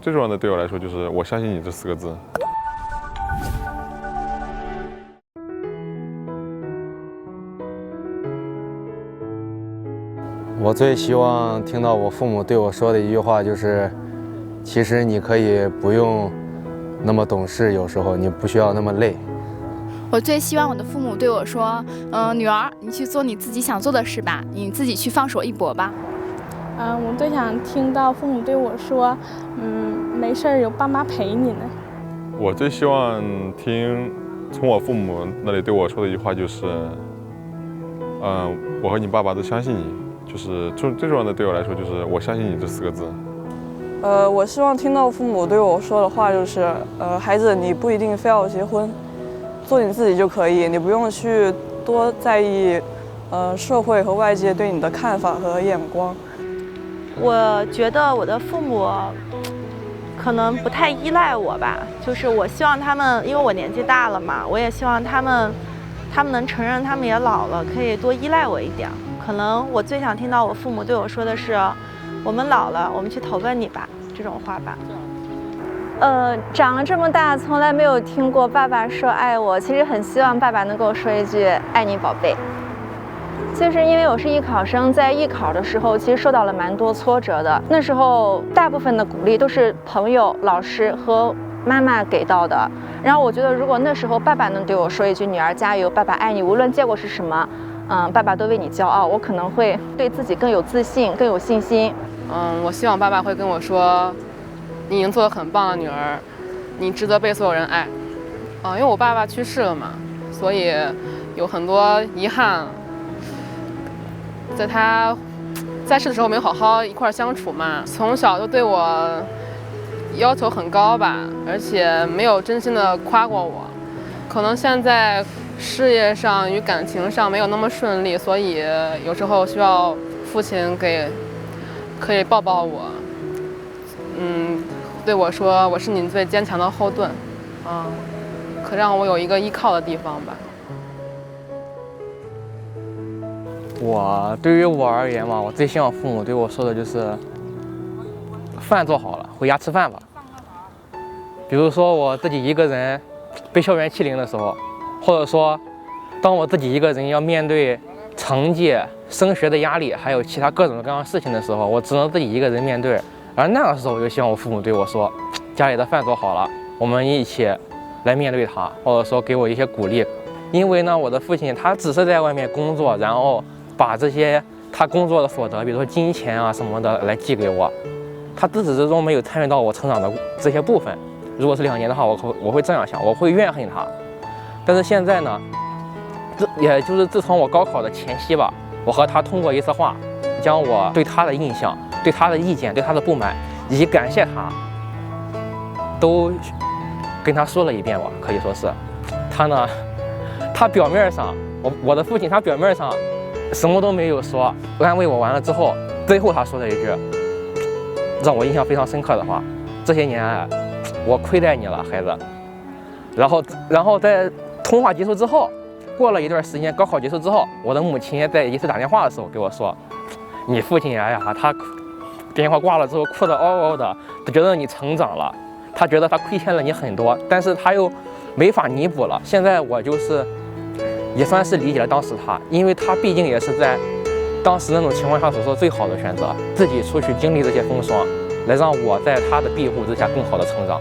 最重要的对我来说就是我相信你这4个字。我最希望听到我父母对我说的一句话就是，其实你可以不用那么懂事，有时候你不需要那么累。我最希望我的父母对我说，女儿，你去做你自己想做的事吧，你自己去放手一搏吧。我最想听到父母对我说，没事儿，有爸妈陪你呢。我最希望从我父母那里对我说的一句话就是，我和你爸爸都相信你。就是最重要的对我来说就是我相信你这4个字。我希望听到父母对我说的话就是，孩子，你不一定非要结婚，做你自己就可以，你不用去多在意，社会和外界对你的看法和眼光。我觉得我的父母可能不太依赖我吧，就是我希望他们，因为我年纪大了嘛，我也希望他们能承认他们也老了，可以多依赖我一点。可能我最想听到我父母对我说的是，我们老了，我们去投奔你吧，这种话吧。长了这么大，从来没有听过爸爸说爱我。其实很希望爸爸能跟我说一句“爱你，宝贝”。就是因为我是艺考生，在艺考的时候，其实受到了蛮多挫折的。那时候大部分的鼓励都是朋友、老师和妈妈给到的。然后我觉得，如果那时候爸爸能对我说一句“女儿加油，爸爸爱你”，无论结果是什么，爸爸都为你骄傲，我可能会对自己更有自信，更有信心。我希望爸爸会跟我说，你已经做得很棒了，女儿，你值得被所有人爱。因为我爸爸去世了嘛，所以有很多遗憾。在他在世的时候没有好好一块相处嘛，从小就对我要求很高吧，而且没有真心的夸过我。可能现在事业上与感情上没有那么顺利，所以有时候需要父亲可以抱抱我，对我说我是你最坚强的后盾，可让我有一个依靠的地方吧。对于我而言嘛，我最希望父母对我说的就是饭做好了，回家吃饭吧。比如说我自己一个人被校园欺凌的时候，或者说当我自己一个人要面对成绩、升学的压力，还有其他各种各样的事情的时候，我只能自己一个人面对。而那个时候，我就希望我父母对我说，家里的饭做好了，我们一起来面对它，或者说给我一些鼓励。因为呢，我的父亲他只是在外面工作，然后把这些他工作的所得，比如说金钱啊什么的来寄给我，他自始至终没有参与到我成长的这些部分。如果是2年的话，我会这样想，我会怨恨他。但是现在呢，也就是自从我高考的前夕吧，我和他通过一次话，将我对他的印象、对他的意见、对他的不满以及感谢他，都跟他说了一遍吧，可以说是。他表面上，我的父亲他表面上什么都没有说，安慰我完了之后，最后他说了一句让我印象非常深刻的话：这些年我亏待你了，孩子。然后在通话结束之后，过了一段时间，高考结束之后，我的母亲在一次打电话的时候给我说：“你父亲他电话挂了之后哭得嗷嗷的，他觉得你成长了，他觉得他亏欠了你很多，但是他又没法弥补了。现在我也算是理解了当时他，因为他毕竟也是在当时那种情况下所做最好的选择，自己出去经历这些风霜，来让我在他的庇护之下更好的成长。”